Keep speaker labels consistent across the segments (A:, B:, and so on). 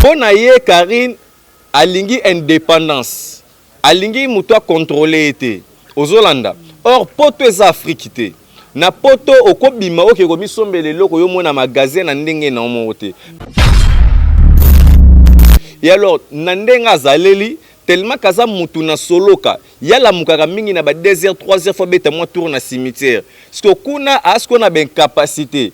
A: On a eu Karine alingi indépendance. Alingi muto contrôler été aux Hollanda. Or poto eza Afrique té. Na poto okobima oke ko misombele loko yo mona magasin na ndenge na omote. Et alors nandenga zaleli tellement kaza mutu na soloka yala mukaka mingi na ba 2h 3h fois beta moi tour na cimetière. Parce que kuna asko na ben capacité.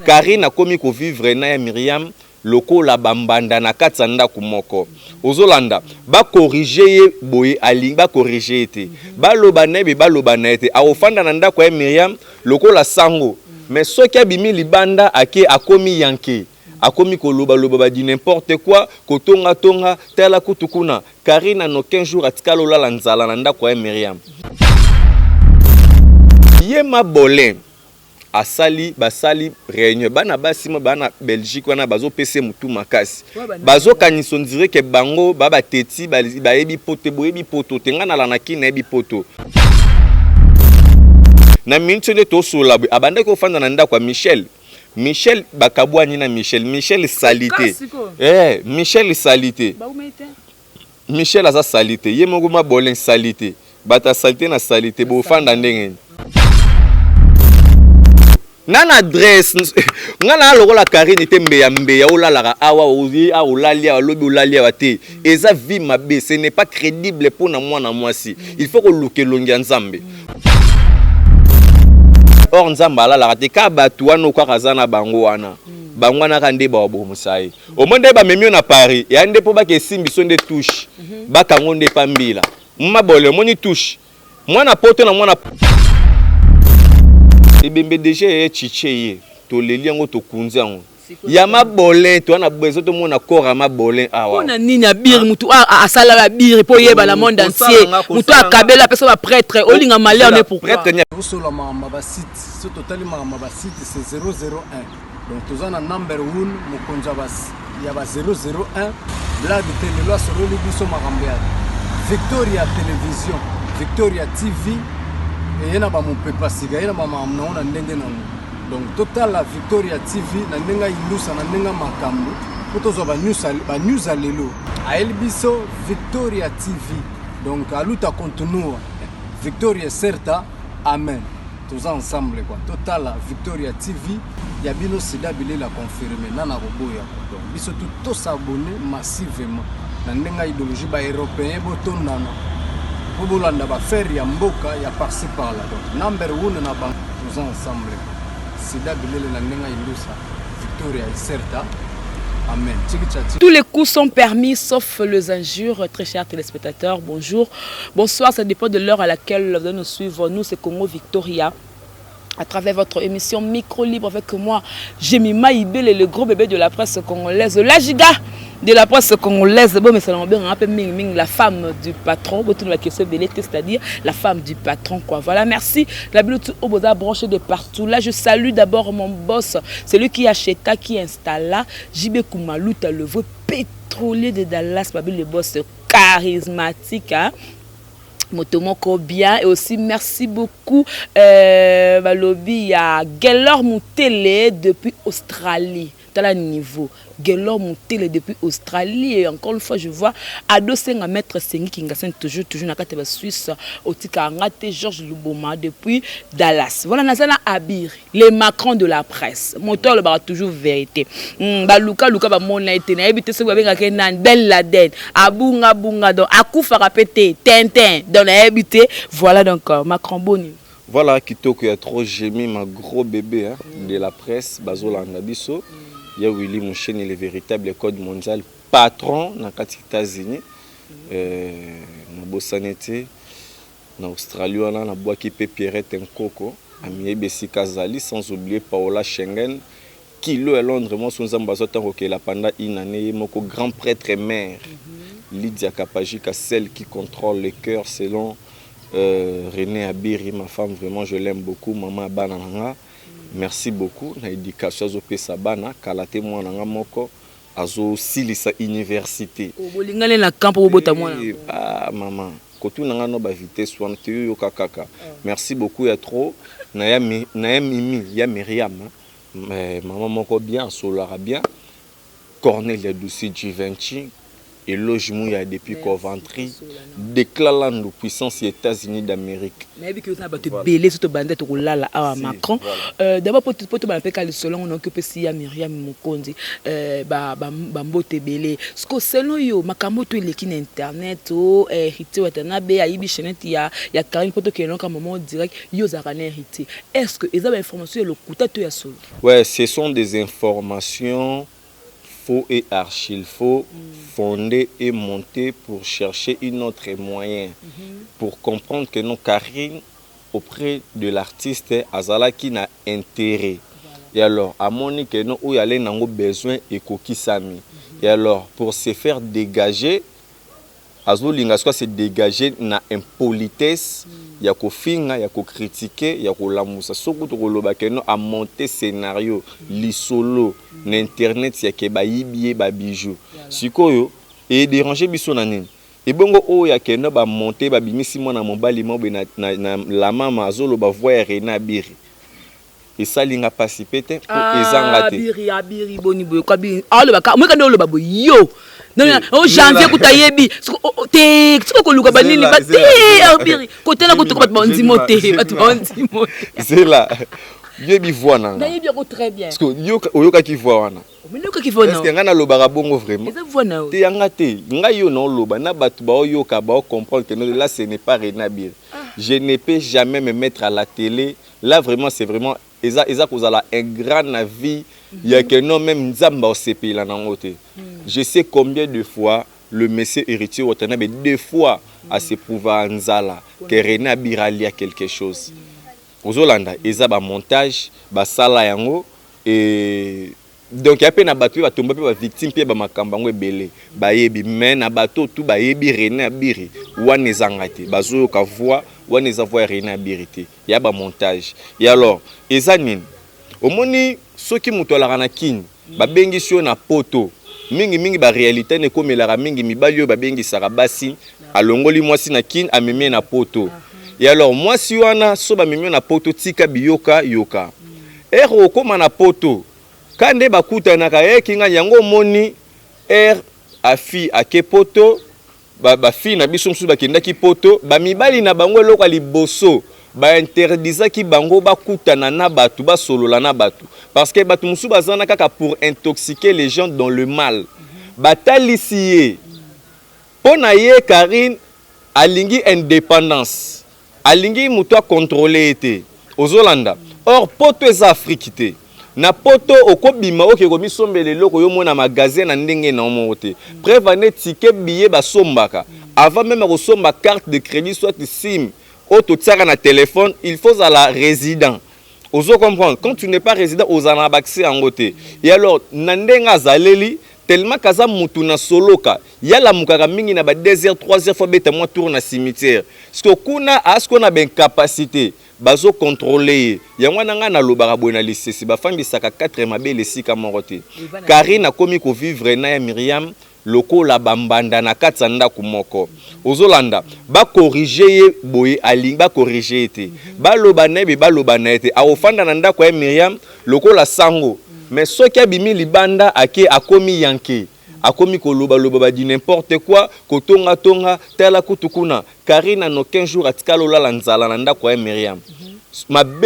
A: Karine a komi ko vivre na ya Myriam loko la bambanda na katsanda kumoko ozolanda ba corriger ye boye aling ba corriger ete ba loba nebe ba loba na ete a ofanda na ndako ya Myriam loko la sango mais soki abimi libanda ake akomi yanke akomi koloba loba ba di n'importe quoi kotonga tonga tala kutukuna Karine no 15 jours atikalo la nzala na ndako ya Myriam ye mabolin asali basali réunion bana basima bana Belgique wana bazo pese mutu makasi bazo kaniso ndire ke bango baba teti bayebi pote boyebi poto tenga na la kina yebi poto na minute de to sola abanda ko fanda na ndako Michel bakabwani na Michel salité Michel salité Michel aza salité ye mongo mabolin salité bata salité na salité bo fanda ndenge nana adresse ngana lokola Karine te mbeya olalaka awa ozi a olalia lobi olalia wate eza vie mabe ce n'est pas crédible pour na moi si il faut que luke longia nzambe or nzamba alalaka te ka batu wana okaka zana bango wana kande ba bomusai o monde ba memio na Paris ya nde po ba ke simbiso nde touche ba kango nde pambila mabole moni touche mwana poto na mwana ebembe déjà ye chicheye to leli yango to kunza yango ya mabolin to na bezo to mona kora mabolin awa
B: ona nini abiri mutu asala la biri po yeba la monde entier mutu akabela pesa ba prêtre olinga malheur ne pourquoi
C: prêtre solo mama site ce total mama site c'est 001 donc tozana number 1 mokonza bas ya ba 001 blague tele lo solo libiso makambiya Victoria Télévision Victoria TV et yena ba mopepa siga yena mama mnaona ndenge na donc total la Victoria TV na ndenga ilusa na ndenga makambo kutozo ba news alelo a elbiso Victoria TV donc aluta continua Victoria certa amen tous ensemble quoi total la Victoria TV ya bino sida bile la confirmer nana roboya donc biso tout s'abonner massivement na ndenga idéologie ba européen botondana Bobolanda ba faire ya mboka ya par-ci par là donc number 1 na bank tous ensemble sida bilele na ndenga ilusa Victoria est certa amen.
B: Tous les coups sont permis sauf les injures. Très chers téléspectateurs, bonjour, bonsoir, ça dépend de l'heure à laquelle vous nous suivre. Nous c'est Congo Victoria à travers votre émission Micro Libre avec moi Jemima Ibele, le gros bébé de la presse congolaise, la giga de la presse congolaise. Bon, mais ça m'a bien rappelé la femme du patron, c'est-à-dire la femme du patron, quoi. Voilà, merci. La Bluetooth au Boda branché de partout. Là, je salue d'abord mon boss, celui qui acheta, qui installa, JB Koumalouta, le vrai pétrolier de Dallas, le boss charismatique, hein. Motomoko bien et aussi merci beaucoup Balobi à Gelor Moutele depuis Australie. Dans le niveau Gelor Moutele depuis Australie et encore une fois je vois Ado Senga maître Sengi Kingasen toujours na Kateba Suisse Otika Ngate Georges Luboma depuis Dallas. Voilà Nazana Abir les Macron de la presse. Moteur le bar toujours vérité. Baluka ba mona été na ebité se babenga kenan Ben Laden abunga bunga donc akufa rapete Tintin dans la habité. Voilà donc Macron Boni.
A: Voilà Kitoko a trop gémi ma gros bébé hein, de la presse Bazolanda biso. Il y a Willy Mouchen, le véritable code mondial patron dans les États-Unis, na Bossanete, na Australie, na Boaki Pierrette Nkoko, Amie Bessi Kazali, sans oublier Paola Schengen, qui le à Londres, moi son ambassadeur qui là pendant une année, mon grand prêtre mère, Lydia Kapajika, celle qui contrôle le cœur selon René Abiri, ma femme vraiment je l'aime beaucoup, maman Bananga. Merci beaucoup. Na éducation azo pesa bana kala témoin nga moko azo silisa université.
B: Bolingale na camp pour bota mwana.
A: Ah maman, kotu nga no ba vitesse wana te yo kakaka. Merci beaucoup ya trop. Na ya mimi ya Myriam. Mais maman moko bien solara bien. Cornelia Dussi Givenchy, éloge Mouya depuis Coventry, déclarant la puissance des États-Unis d'Amérique.
B: Mais vu que vous avez belé sur bandit au lala à Macron. D'abord pour tout le monde le selon on occupe si ya Myriam Mukondi mbote belé. Ce que selon yo makambo to le kin internet o hérité watana be ayibi chenet ya Karine poto que non comme moment direct yo zakane hérité. Est-ce que ils ont information le kuta to ya solo?
A: Ouais, ce sont des informations faux et archi-faux, fondés et montés pour chercher une autre moyen, pour comprendre que nos Karine, auprès de l'artiste, Azala qui n'a intérêt. Et alors, à mon que nous, où y a besoin et kokisami. Et alors, pour se faire dégager, Azul Lingaswa se dégager na impolitesse, il y a finga, il y a critiquer, il y a la moussa. Soko to koloba que nous a monté scénario, li solo, n'internet il y a que ba yibie ba bijou. Sikoyo et déranger biso na nini. Et bongo o ya que nous ba monter ba bimisi mona mobali mo na la mama azolo ba voir Rena Biri. Et ça linga participer te ezangate.
B: Biri boni boyo kwa biri. Alo ba moi kando lo ba yo. Non, en janvier, vous avez dit, tu
A: c'est là. Yebi voix na.
B: Très bien.
A: Parce que yoka ki voix wana. Est-ce que ngana lobara bongo vraiment? Te yanga te, nga yo non loba na batu ba yoka ba comprendre que là ce n'est pas Rena Biri. Je ne peux jamais me mettre à la télé. Là vraiment c'est vraiment eza kozala un grand avis. Il y a que non même nzamba au CP là dans côté. Je sais combien de fois le monsieur héritier Watanabe deux fois à se prouver à Nzala que Rena Biri a quelque chose. Aux Hollanda, ils ont un montage, un sala yango et donc il y a peine à battre, il va tomber par victime puis ma cambango belé. Bayebi mais na bateau tout bayebi Rena Biri. Ouan les angati, bazo ka voix, ouan les avoir Rena Biri. Il y a un montage. Et alors, ezanin, au moni ceux qui mutola na kin, ba bengi sio na poto. Mingi ba réalité ne comme la mingi mibalio ba bengi sarabasi, alongoli mwasi na kin ameme na poto. Et alors moi si wana so ba mimi na poto tika biyoka yoka. Ero koma na poto. Kande bakuta na ka kinga yango moni afi ake poto ba fi na biso msu bakenda ki poto ba mibali na bango loka liboso ba interdisa ki bango bakutana na batu ba solola na batu parce que batu msu bazana kaka pour intoxiquer les gens dans le mal. Batalisiye pona ye Karine alingi indépendance. Alingi mutua contrôler été aux Hollanda. Or poto eza afrikité. Na poto okobima oke komi sombele loko yo mona magasin na ndenge na omote. Prévane ticket billet ba sombaka. Avant même ko somba carte de crédit soit SIM, auto tsaka na téléphone, il faut à la résident. Ozo comprendre quand tu n'es pas résident aux anabaxé en côté. Et alors nandenga zaleli tellement kaza mutu na soloka yala mukaka mingi na ba 2h 3h fois beta moi tour na cimetière parce que kuna asko na ben capacité bazo contrôler yango nanga na lobaka bona lisesi ba fambisaka 4 mabele sika morote Karine a komi ko vivre na ya Myriam lokola bambanda na katsanda kumoko ozolanda ba corriger ye boye aling ba corriger ete ba loba na ete a ofanda na ndako ya Myriam lokola sango. Mais ce qui a bimi libanda ake akomi yanke akomi koloba ba di n'importe quoi kotonga tonga tela kutukuna Karine en aucun jour atikalo la nzala na ndako ya Myriam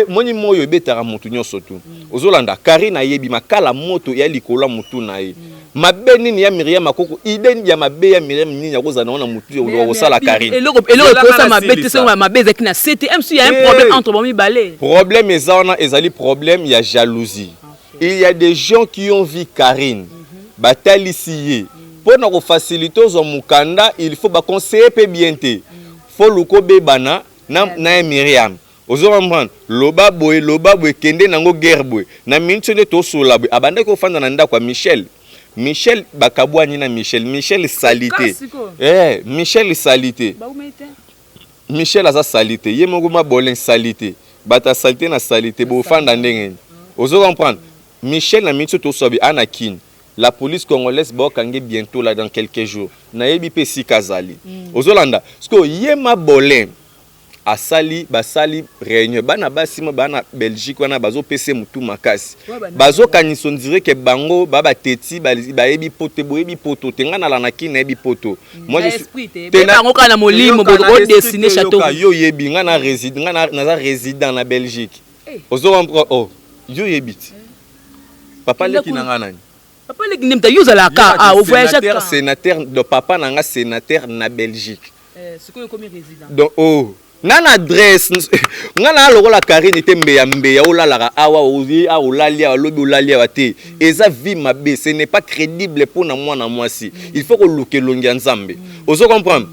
A: moni moyo betara mutu nyonso tu ozolanda Karine ayebi makala moto ya likola mutu na ye mabe nini ya Myriam akoko ide ya mabe ya Myriam nini ya koza na mutu ya kosala Karine
B: eloko kosa mabe te so mabe ezaki na CTM si y a un problème entre bomi balé
A: problème ezali problème ya jalousie. Il y a des gens qui ont vu Karine batalisiye pour nous faciliter aux mukanda il faut ba conseiller pe bienté faut luko bebana na Myriam ozo comprendre loba boy kende nango guerre boy na minute to sola boy abanda ko fanda na ndako Michel bakabwani na Michel salité Michel salité Michel aza salité ye moko ma bolin salité bata salité na salité bo fanda ndenge ozo comprendre Michel na minute to sobi anakin. La police congolaise va kange bientôt là dans quelques jours. Na yebi pe si kazali. Ozolanda, parce que yema bolin asali basali réunion bana basimo bana Belgique wana bazo pese mutu makasi bazo kaniso ndire ke bango baba teti bayebi poto boyebi poto tenga na lanaki na yebi poto moi je suis
B: bango kana molimo bo dessiner château
A: yo yebi nga na résident na Belgique ozo comprendre oh yo yebiti papa leki na nga nani
B: papa leki nimta yuza la ka au voyage
A: sénateur de papa nanga sénateur na Belgique
B: ce que comme résident
A: donc oh nana adresse ngana lokola Karine te mbeya olalaka awa ozi a olalia alobi olalia wate eza vie mabe ce n'est pas crédible pour na mwana mwasi il faut que lukelongi nzambe ozo comprendre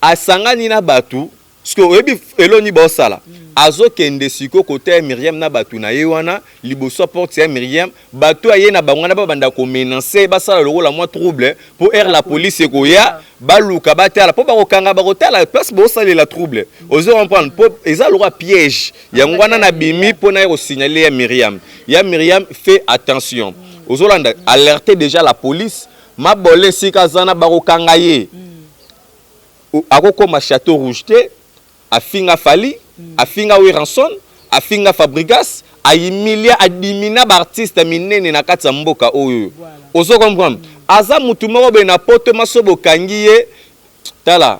A: asangani na batu parce que oyebi eloni bosala azo kende siko côté Myriam na batu na ye wana liboso porte ya Myriam batu aye na bangwana ba banda ko menacer basala lokola moi trouble pour la police ekoya baluka batala po bakokanga bakotala place bosala la trouble ozo comprendre po eza lokola piège yango wana na bimi po na ko signaler ya Myriam fait attention ozo landa alerter déjà la police mabole sika zana bakokanga ye akokoma château rouge te afinga fali afinga Weranson afinga Fabregas aimilia adimina ba artiste minene na kati ya mboka oyo ozo comprendre aza mutu moko be na poto masobo kangiye tala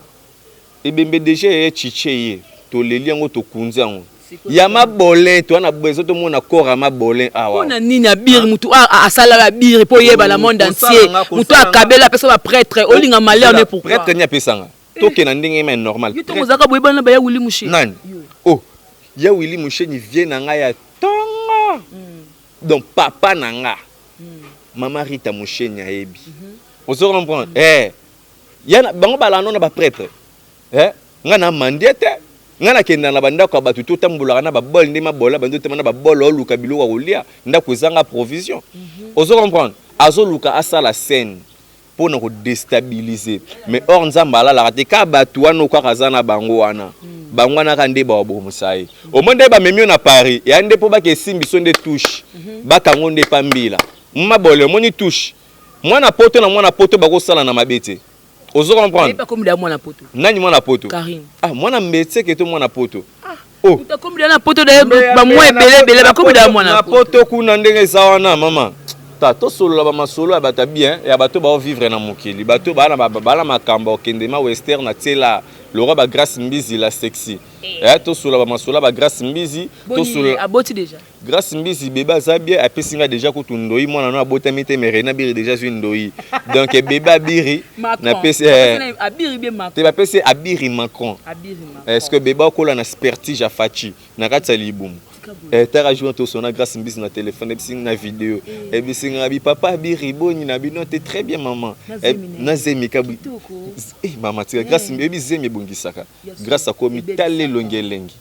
A: ebembe déjà ye chiche ye to leli yango to kunza yango ya mabolin to na bezo to mona kora mabolin awa
B: ona nini abiri mutu asala abiri po yeba la monde entier mutu akabela pesa ba prêtre olinga malheur ne pourquoi
A: prêtre nya pesanga toke na ndenge mais normal
B: yo to mozaka boyeba na ba ya Willy Mouché
A: nani oh ya Willy Mouché ni vient na nga ya tonga donc papa na nga mama Rita Mouché nya yebi ozo comprendre ya bango balano na ba prêtre nga na mandiete nga na kenda na banda ko batu to tambula na ba bol ndima bola bando te na ba bol oluka biloko kolia ndako ezanga provision ozo comprendre azo luka asala scène pour nous déstabiliser mais hors nzamba la te ka batu wana kwa kazana bango wana bango wana kande ba bo musai au monde ba memio na Paris ya nde po ba ke simbi sonde touche ba kango nde pambila mabole moni touche mwana poto na mwana poto ba ko sala na mabete ozo comprendre
B: pas comme da mwana poto
A: nani mwana poto
B: Karine
A: mwana mbetse ke to mwana poto
B: oh uta comme da na poto da ba mwa ebele ba comme da mwana
A: poto kuna ndenge zawana mama to solo ba masolo ya bata bien ya bato ba vivre na mokili bato bana bala makamba okendema western na tela le roi ba Grâce Mbizi la sexy to solo ba masolo ba Grâce Mbizi to solo
B: aboti déjà
A: Grâce Mbizi bébé zabie apesinga déjà ko tundoi mwana no abotami te merena biri déjà une ndoi donc bébé abiri na pesi
B: abiri bien Macron
A: te ba pesi abiri Macron est-ce que bébé okola na spertige a fachi na katsa libumu tara jouant to sona Grâce Mbizi na téléphone et puis na vidéo et puis singa bi papa abiri boni na bino te très bien maman na zemi kabu maman tu Grâce Mbizi zemi bongisaka grâce à komi tale longelengi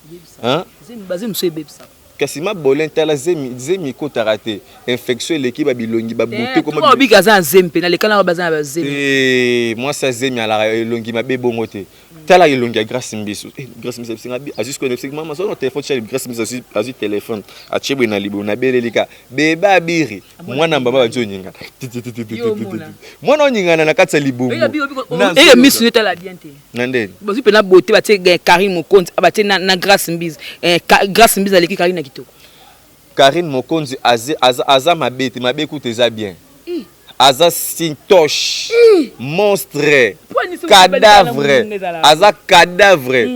A: hein
B: bazem so ebebisa
A: kasi mabolin tala zemi ko tarate infection l'équipe ba bilongi ba bouté comme
B: ba bigaza zempe na lekala ba bazana ba zemi
A: moi ça zemi ala longi mabe bongote tala ilongi ya Grâce Mbizi Grâce Mbizi singa bi azus ko nefsik maman so no téléphone chez Grâce Mbizi azus téléphone a chebwe na libo na belelika beba biri mwana mbaba ba joninga mwana onyingana na katsa libo
B: et miss tala bien te
A: nande
B: bazu pe na beauté ba te Karine Mokonzi ba te na Grâce Mbizi Grâce Mbizi aleki Karine na kitoko
A: Karine Mokonzi aza mabete mabe écoute eza bien aza sintoche monstre cadavre aza cadavre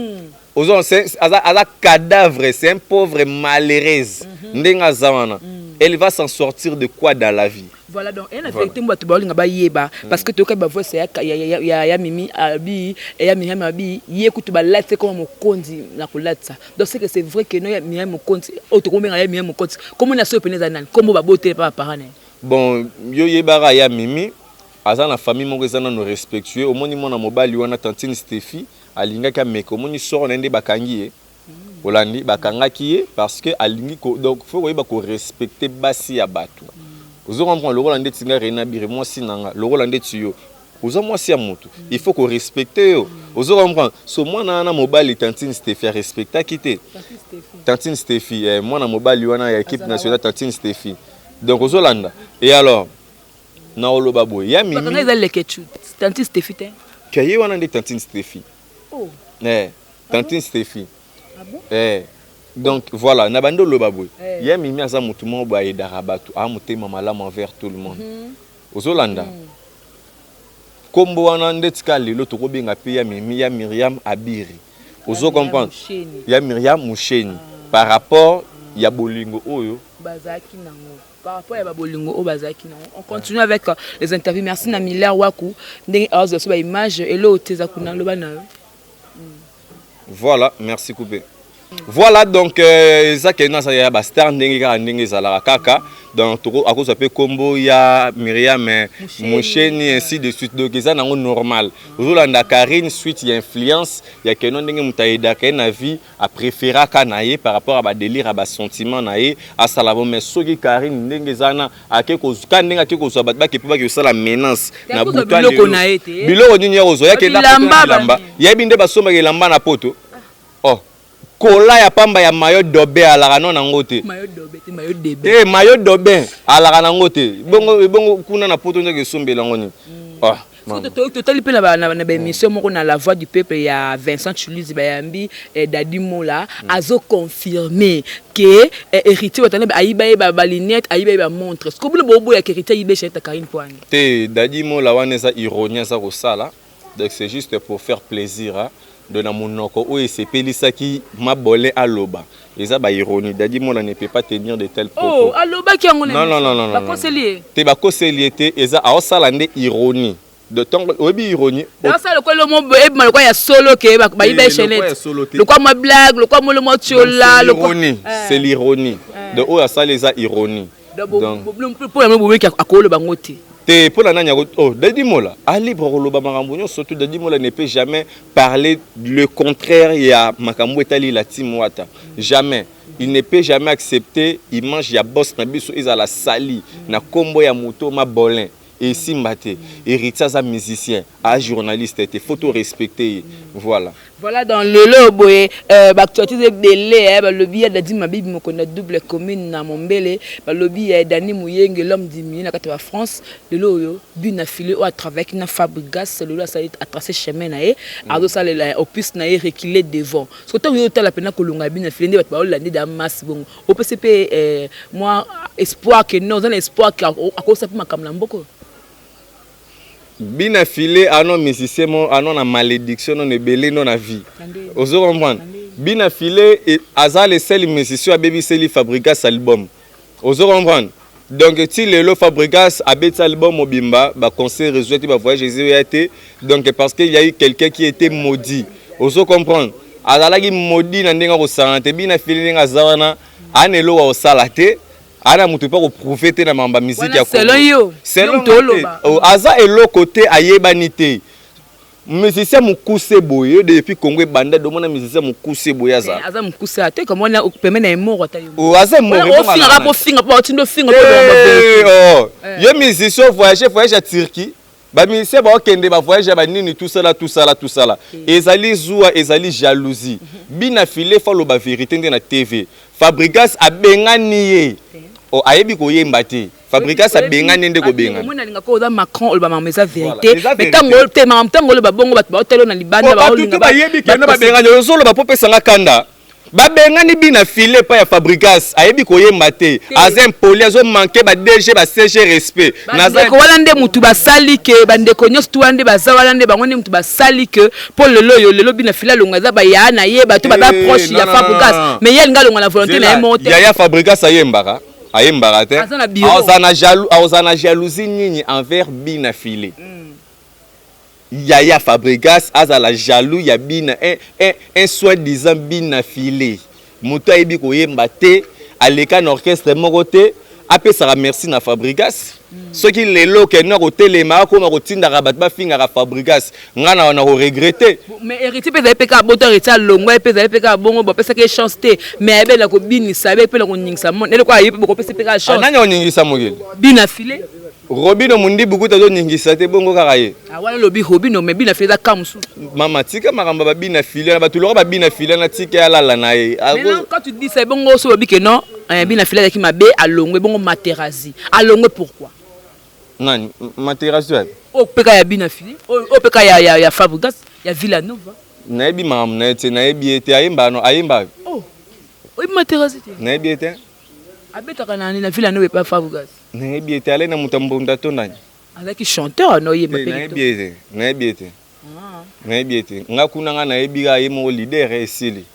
A: aza cadavre c'est un pauvre malheureuse ndenga zawana elle va s'en sortir de quoi dans la vie
B: voilà donc elle a fait tembo to balinga ba yeba parce que to ka ba voix ya mimi abi ya Myriam abi ye kutu ba latse comme Mokonzi na ko latsa donc c'est que c'est vrai que no ya Myriam Mokonzi auto combien ya Myriam Mokonzi comment na so peneza nani comment ba boter pa parane
A: bon yo yebara ya mimi aza na famille moko ezana no respectueux au moni mona mobali wana tantine Stéphie alinga ka meko moni sort nende bakangi ye olandi bakangaki ye parce que alingi donc faut koyeba ko respecter basi ya bato ozo comprendre le rôle ndeti nga Rena Bire moi sinanga le rôle ndeti yo ozo moi si ya moto il faut ko respecter yo ozo comprendre so mwana na mobali tantine Stéphie respecta kité tantine Stéphie mwana mobali wana ya équipe nationale tantine Stéphie donc ozo landa et alors na oloba boy ya mimi
B: bakanga ezali leketu tantine Stéphie te
A: kaye wana ndeti tantine Stéphie tantine Stéphie
B: Ah bon?
A: Donc voilà, nabando lobabwe. Ya mimi aza mutu mo ba edara batu, a mutema malamu envers tout le monde. Ozolanda. Kombo wana ndetika lelo tokobenga pe ya mimi ya Myriam Abiri. Ozo comprendre? Ya Myriam Musheni par rapport ya bolingo oyo
B: bazaki nango. Par rapport à bolingo o bazaki nango. On continue avec les interviews. Merci na Miller Waku. Ndenge azo so ba image elo teza kuna loba na.
A: Voilà, merci Koubé. Voilà donc ça que nous avons ba star ndenge zala kaka donc à cause peu combo ya Myriam Musheni ainsi de suite donc ça nango normal. Aujourd'hui Karine suite y influence ya que non ndenge mutaida ka na vie a préférer kanaye par rapport à ba délire à ba sentiment naye à salabo mais soki Karine ndenge zana akeko ka ndenge akeko so ba ke pa ke sala menace na butale biloko nini ozo ya ke na lamba ya binde ba somba ke lamba na poto. Oh kola ya pamba ya maillot d'Aubin alaka non nango te. Maillot d'Aubin alaka nango te. Bongo kuna na poto ndenge sombela ngoni. Ah.
B: Total pe na ba émission moko na la voix du peuple ya Vincent Chuluzi bayambi Dadi Mola azo confirmer que héritier watana ayiba ba lunette ayiba ba montre. Ce que vous bobo ya héritier ayiba chez ta Karine Poani.
A: Te Dadi Mola wana za ironie za ko sala. Donc c'est juste pour faire plaisir hein. De na monoko o esepelisa ki mabolé aloba eza ba ironie Dadi Mola ne peut pas tenir de tels propos.
B: Oh aloba ki ngone
A: non
B: ba conseiller
A: te ba conseiller te eza a osala nde ironie de temps obi ironie
B: dans ça le quoi le mot e mal quoi ya solo ke ba iba chaînette le quoi ma blague le quoi mo le mot tiola le quoi
A: c'est l'ironie de o ya ça les a ironie
B: donc pour la mo ki akolo bango te.
A: Pour la nanya oh Dadi Mola a libre koloba makambo surtout Dadi Mola ne peut jamais parler le contraire ya makambo etali la timwata jamais il ne peut jamais accepter image ya boss na biso ezala sali na kombo ya moto ma bolin et simbate héritier za musicien a journaliste était photo respecter voilà
B: dans le loboé actualité belé ba lobby ya Dadi Mabibi mokona double commune na Mombele ba lobby ya Dani Muyenge l'homme diminué na kati wa France le loyo bina filé au à travers na Fabregas le ça a tracé chemin na e ado ça le opus na e reculer devant so tant yo tala pena kolonga bina filé ndi ba olandi da masse bon au PCP moi espoir que non un espoir que à cause ça makamla mboko
A: bina filé anon musicien anon na malédiction non ebelé non na vie ozo comprendre bina filé aza le seul musicien a baby seli Fabregas album ozo comprendre donc ti lelo Fabregas a bet album obimba ba concert résultat ba voyage été donc parce qu'il y a eu quelqu'un qui était maudit ozo comprendre azalaki maudit na ndenga ko santé bina filé nga zawana anelo wa salate ana mutu pa ko profiter na mamba musique ya
B: Congo selon tolo
A: aza elo côté ayebanité musicien mukuse boye depuis Congo banda do mona musicien mukuse boye aza
B: mukuse ate comme on a permet na mort tayo
A: aza mort
B: on finga po tindo finga po
A: yo musicien voyage à Turquie ba musicien ba okende ba voyage ba nini tout ça là ezali zoua ezali jalousie bina filé fa lo ba vérité na TV Fabregas abengani o ayebi ko yemba te Fabregas abengani ndeko benga
B: mona linga ko za Macron o ba mamesa vérité mais tango te mamtango lo ba bongo ba hôtel na libanda ba olinga
A: ba yebi ke no ba bengani yo solo ba popesa nga kanda ba bengani bina filé pa ya Fabregas ayebi ko yemba te azem poli azo manquer ba DG ba CG respect
B: naza ko wala nde mutu ba sali ke ba ndeko nyos tu ande ba zawala nde bango nde mutu ba sali ke pour lelo bina filé longa za ba ya na ye ba to ba proche ya Fabregas mais yel ngalonga la volonté na monter
A: ya Fabregas ayembaka ayembaka te azana jalousie nini envers bina filé Yaya Fabregas azala jaloux ya bina un soi-disant bina filé moto ayebi ko yemba te aleka na orchestre moko te apesaka merci na Fabregas soki lelo ke na ko telema ko ma ko tindaka bat ba finga ka Fabregas ngana na ko regretter
B: mais héritier pe peka boto héritier longo pe peka bongo bo pesa ke chance te mais ebe la ko bini sabe pe la ko ningisa mon ele ko ayebi ko pesa peka chance
A: ananya oningisa mogeli
B: bina filé
A: Robino mundi bukuta zo ningisa te bongo kaka ye
B: wala lobi Robino mais bina filé za kamsu
A: mama tika makamba ba bina filé na batuloko ba bina filé na tika ya lala na ye
B: quand tu dis c'est bongo so lobi que non bina filé qui mabe alongwe bongo Materazzi alongwe pourquoi
A: nani Materazzi
B: o peka ya bina filé o peka ya Fabregas ya Villanova
A: nayebi mam na ete nayebi ete ayemba no ayemba
B: oh oui m'intéresse
A: nayebi ete
B: abetaka nani na ville no pas Fabugas
A: nayebi ete ale na mutambunda to nani
B: avec chanteur no yeba pe
A: nayebi ete ngakuna nga nayebi ga yemo leader esili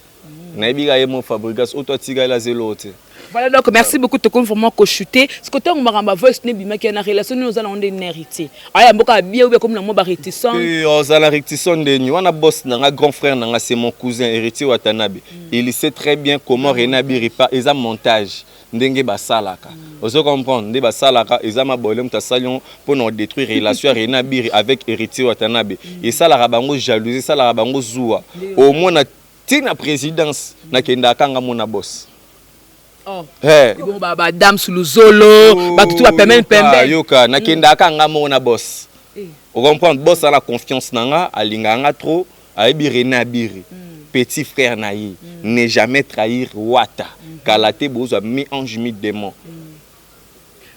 A: nayebi ga yemo Fabrigas auto tiga la zelote.
B: Voilà, donc merci beaucoup de vraiment cochuter. Ce côté on m'a voix ne bima qui a une relation nous allons on hérité. Aya mboka bien ou comme la mo ba réticent.
A: On a la réticent de nous. On a boss na grand frère na c'est mon cousin héritier Watanabe. Il sait très bien comment Renabi ripa et ça montage ndenge ba salaka. Vous comprendre ndenge ba salaka et ça ma bolem ta salion pour nous détruire relation Renabi avec héritier Watanabe. Et ça la rabango jalousie, ça la rabango zoua. Au moins na tina présidence na kenda kanga mona boss.
B: Oh. Hey. Bon ba dame sous le zolo, ba tout va permettre pembe.
A: Yoka na kenda kanga mona boss. On comprend boss a la confiance nanga, alinganga trop, ayebi Renabiri. Petit frère naï, ne jamais trahir Wata. Kalate bozo mi ange mi démon.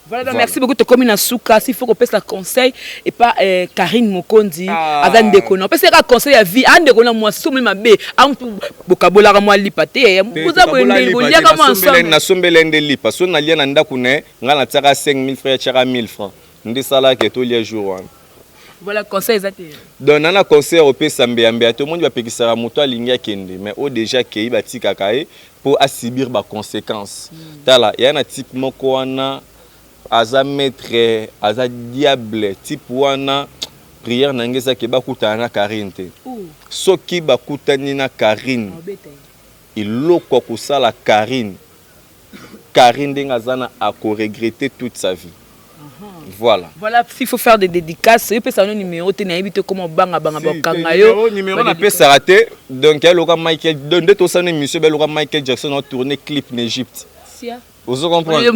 B: Voilà, donc merci beaucoup de communiquer à Souka. S'il faut qu'on passe la conseil et pas Karine Mokondi, Azan Dekono. Parce que le conseil à vie, Anne Dekono, moi, si je suis bé, Bokabola, moi, lipate, vous avez ensemble.
A: Na sombele de lipa, so na lia na ndakune, ngala tsaka 5000 frères, tsaka 1000 francs. Ndi sala ke to lia jour.
B: Voilà, conseil exact.
A: Donc nana conseil au pesambe ambe, tout le monde va pekisara moto alinga kende, mais au déjà kei batika kae pour asibir ba conséquences. Tala, il y a un type moko wana aza maître, aza diable, type wana prière nangeza ke bakutana na Karine te. Soki bakutani na Karine. Iloko kusala Karine. Karine dengazana a regretter toute sa vie. Voilà.
B: Voilà, s'il faut faire des dédicaces, il peut savoir le numéro, tu n'as pas comment banga kangayo.
A: Numéro on appelle ça raté. Donc il y a Michael, donc de tout ça monsieur Beloga Michael Jackson a tourné clip en Égypte. Vous comprenez?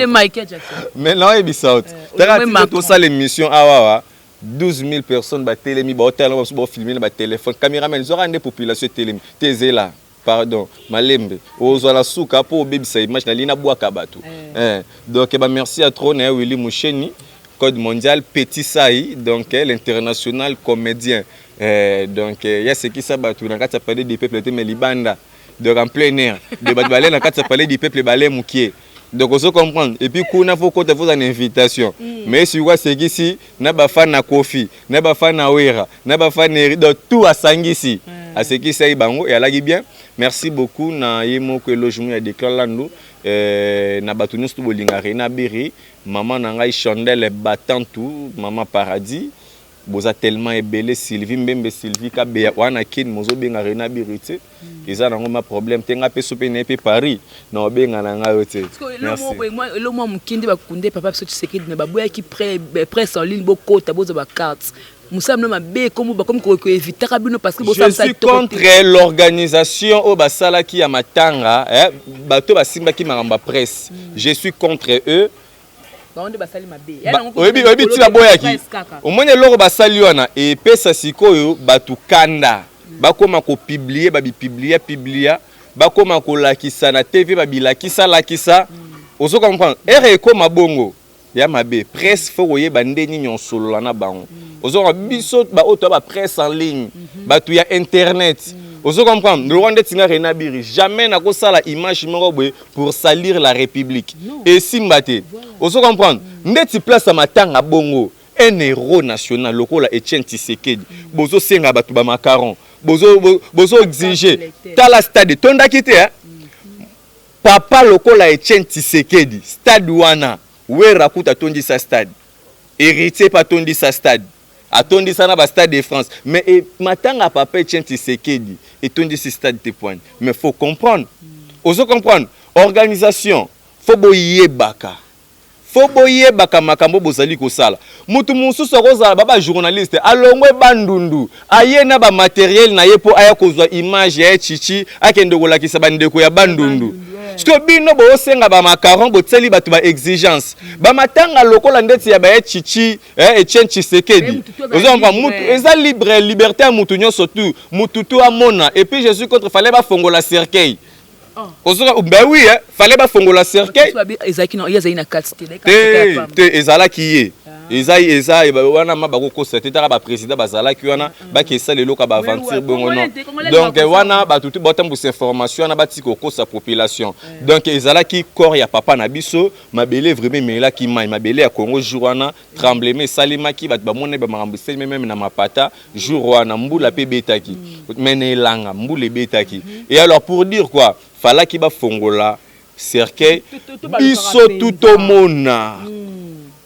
B: Michael Jackson.
A: Mais là il bizarre. T'as tout ça l'émission ah 12 000 personnes ba télémi ba hôtel ba filmer ba téléphone caméraman ils aura des populations télémi. T'es là. Pardon, Malembe. Ozola souka pour baby sa image na lina boaka bato. Donc merci à trop na Willy Moucheni, code mondial Petit Saï, donc l'international comédien. Donc il y a ce qui ça bato na kata parler des peuples mais libanda de en plein air. De bat balé na kata parler des peuples balé mukie. Donc on comprendre et puis kuna faut qu'on te fasse une invitation. Mais si quoi c'est ici na ba fan na Kofi, na ba fan na Wera, na ba fan de tout à Sangisi. À ce qui ça bango et alagi bien. Merci beaucoup na yemo que logement a déclaré lando na batunus to bolinga Renabiri maman na ngai chandelle battant tout maman paradis boza tellement ébélé Sylvie Mbembe Sylvie ka be wana kin mozo benga Renabiri te eza nango ma problème tenga pe sope ne pe Paris na benga na ngai te
B: le mo mukindi bakunde papa so tsekedi na baboya ki presse en ligne bokota boza ba carte. Je suis
A: contre l'organisation au basala qui a matanga bato basimba ki maramba presse. Je suis contre eux. Obi ti baboya ki. Omone loro basali wana et pesa sikoyo batu kanda. Bakoma ko publier publier bakoma ko lakisa na TV babilakisa lakisa. Ozo comprendre. Ere ko mabongo. Ya mabe presse faut oyeba ndeni nyonsolo na bango. Ozo biso ba auto ba presse en ligne. Ba tu ya internet. Ozo comprendre. Le Rwanda tinga Renabiri jamais na ko sala image moko boye pour salir la République. Et simbate. Ozo comprendre. Ndeti place à matanga bongo. Un héros national lokola Etienne Tshisekedi. Bozo senga batu ba macaron. Bozo exiger. Tala stade tonda kité hein. Papa lokola Etienne Tshisekedi. Stade wana. Wera kuta tondi sa stade. Héritier pas tondi sa stade. A tondi sa na ba stade de France. Mais matanga papa Etienne Tshisekedi et tondi sa stade de point. Mais faut comprendre. Oso comprendre. Organisation. Faut boyer baka. Faut boyer baka makambo bozali ko sala. Mutu mususu roza baba journaliste alongwe bandundu. Ayena ba matériel na ye po aya kozwa image ya chichi akende ko lakisa bandeko ya bandundu. Parce que bino bo senga ba macaron bo tseli batu ba exigence ba matanga lokola ndeti ya ba chichi Etienne Tshisekedi ozomba mutu eza liberté à mutu nyonso tout mutu to amona et puis je suis contre fallait ba fongola cercueil ozomba ben oui fallait ba fongola cercueil
B: ezaki no yazaki na 4
A: te ezala ki ye eza wana mabako ko c'était ba président bazala ki wana ba ke ça lelo ka ba aventure bongo non donc wana ba tout botam pour information na ba tiko ko sa population donc ezala ki corps ya papa na biso mabele vraiment mais là ki mai mabele ya Congo jour wana tremblement salima ki ba mona ba marambusel même na mapata jour wana mbula pe betaki mene langa mbula betaki et alors pour dire quoi fala ki ba fongola cercueil biso tout au mona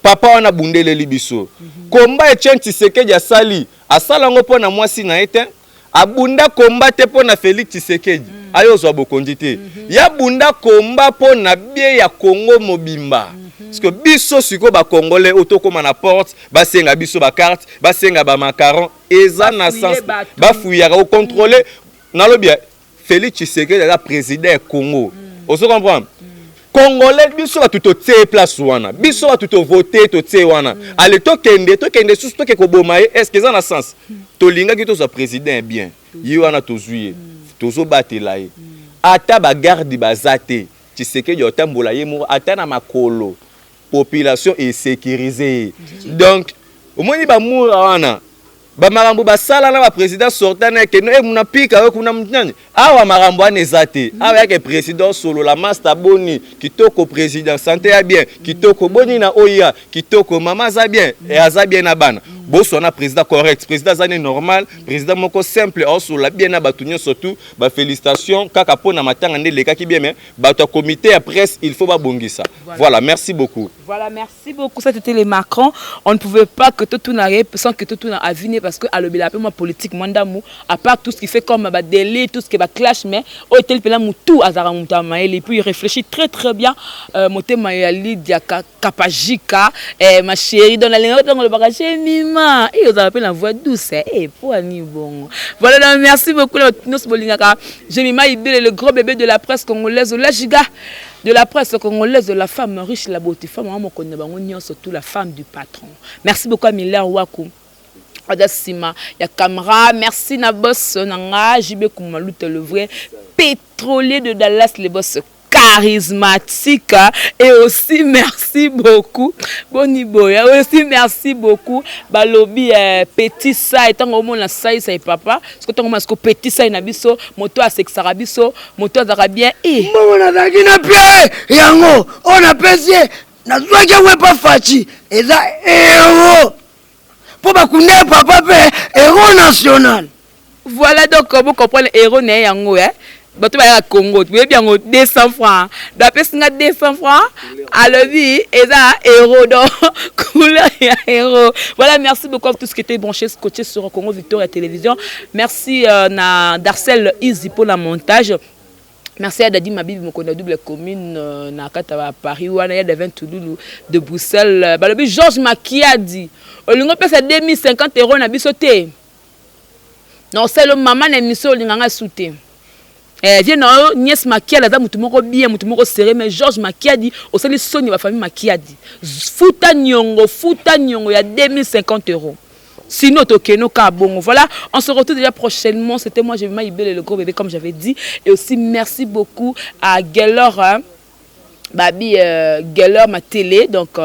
A: papa wana bundele libiso komba Etienne Tshisekedi asali asala ngo pona mwasi na ete abunda komba te pona Félix Tshisekedi ayo zo bokondi te ya bunda komba pona bie ya Congo mobimba parce que biso siko ba congolais otokoma na porte basenga biso ba carte basenga ba macaron eza na sens ba fuyaka au contrôler na lobia Félix Tshisekedi la président du Congo oso comprendre Congolais biso ba tuto tse place wana biso ba tuto voter to tse wana ale to kende sous to ke ko bomaye est-ce que ça na sens to linga ki to sa président bien yi wana to zuye to zo batela ye ata ba garde bazate Tshisekedi otambola ye mo ata na makolo population est sécurisée donc au moins ba mura wana ba marambo ba sala na ba président sortant na ke no e muna pika we kuna mtnyani awa marambo anezate awa yake président solo la master boni kitoko président santé ya bien kitoko boni na oya kitoko mama za bien et aza bien na bana boso na président correct président zane normal président moko simple also la bien na batunyo surtout ba félicitations kaka pona matanga ndele kaki bien mais bato comité à presse il faut ba bongisa voilà merci beaucoup
B: ça c'était les Macron on ne pouvait pas que tout n'arrive sans que tout n'a aviné parce que à le bila moi politique mandamu à part tout ce qui fait comme ba délai tout ce qui va clash mais au tel pela mutu azara mutama et puis il réfléchit très bien motema ya Lydia Kapajika ma chérie dans la langue dans le bagage mima et vous appelle la voix douce et pour ani bon voilà donc merci beaucoup nos bolingaka Jemima Ibele le gros bébé de la presse congolaise la giga de la presse congolaise de la femme riche la beauté femme maman connaît bango surtout la femme du patron merci beaucoup à Miller Waku Adasima ya Camara merci na boss nanga JB Kumalute le vrai pétrolier de Dallas les boss charismatique et aussi merci beaucoup Boni Boya aussi merci beaucoup balobi petit ça étant au monde la ça et papa parce que tant que petit ça na biso moto a sexara biso moto azara bien et
D: mona daki na pie yango on a pesé na zwa ke we pa fachi eza héros pour bakunde papa pe héros national
B: voilà donc vous comprenez héros né yango bato ba Congo tu bien 200 francs d'après 200 francs à la vie eza héros donc couleur ya héros voilà merci beaucoup à tous qui étaient branchés scotchés sur Congo Victoria Télévision merci na Darcel Easy pour la montage. Merci à Dadi Mabibi Mokona double commune na kata Paris wana ya devant Toulouse de Bruxelles balobi Georges Makiadi olingo pesa 2050 € na bisoté non c'est le maman na émission linganga souté viens na nièce Makiadi za mutu moko bien mutu moko serré mais Georges Makiadi au sein de Sony wa famille Makiadi futa nyongo ya 2050 €. Sinon, Tokeno Kabongo. Voilà, on se retrouve déjà prochainement. C'était moi, Jemima Ibele, le gros bébé, comme j'avais dit. Et aussi, merci beaucoup à Gelor, Babi Gelor, ma télé. Donc,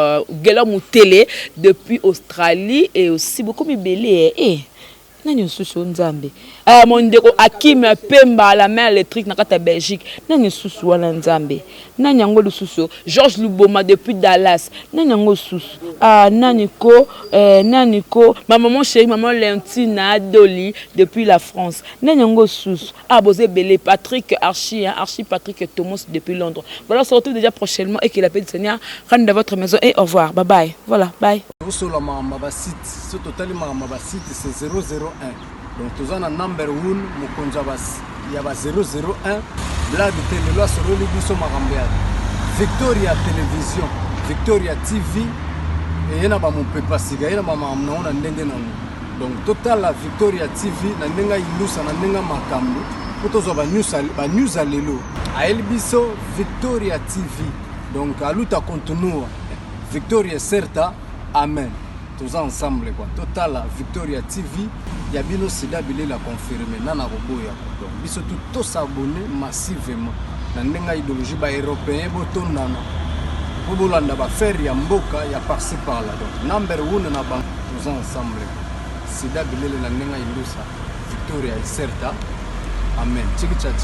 B: Gelor, mon télé, depuis Australie. Et aussi, beaucoup Ibele. Nani susu nzambe mon ndeko Hakim Pemba la main électrique na kata Belgique nani susu wana nzambe nani yango susu Georges Luboma depuis Dallas nani yango susu nani ko maman chérie maman Lentina Adoli depuis la France nani yango susu Bozé Belé Patrick Archie Patrick Thomas depuis Londres voilà on se retrouve déjà prochainement et que la paix du Seigneur rentre dans votre maison et au revoir bye bye voilà bye
C: c'est c'est 001 donc tous en number 1 mukonjabas il y a 001 blague télé loi sur le biso marambiade Victoria télévision Victoria TV et yana ba mon pepa siga yana mama na ndenge na donc total la Victoria TV na ndenga ilusa na ndenga makambo potozo ba news alelo a el biso Victoria TV donc aluta continue Victoria certa amen tous ensemble quoi total la Victoria TV ya bino sida bile la confirmer nana roboya donc biso tous s'abonner massivement na ndenga idéologie ba européen botondana pour bolanda ba faire ya mboka ya par-ci par-là. Donc number 1 na bank tous ensemble. Sida bilele na nenga indusa Victoria iserta. Amen. Chiki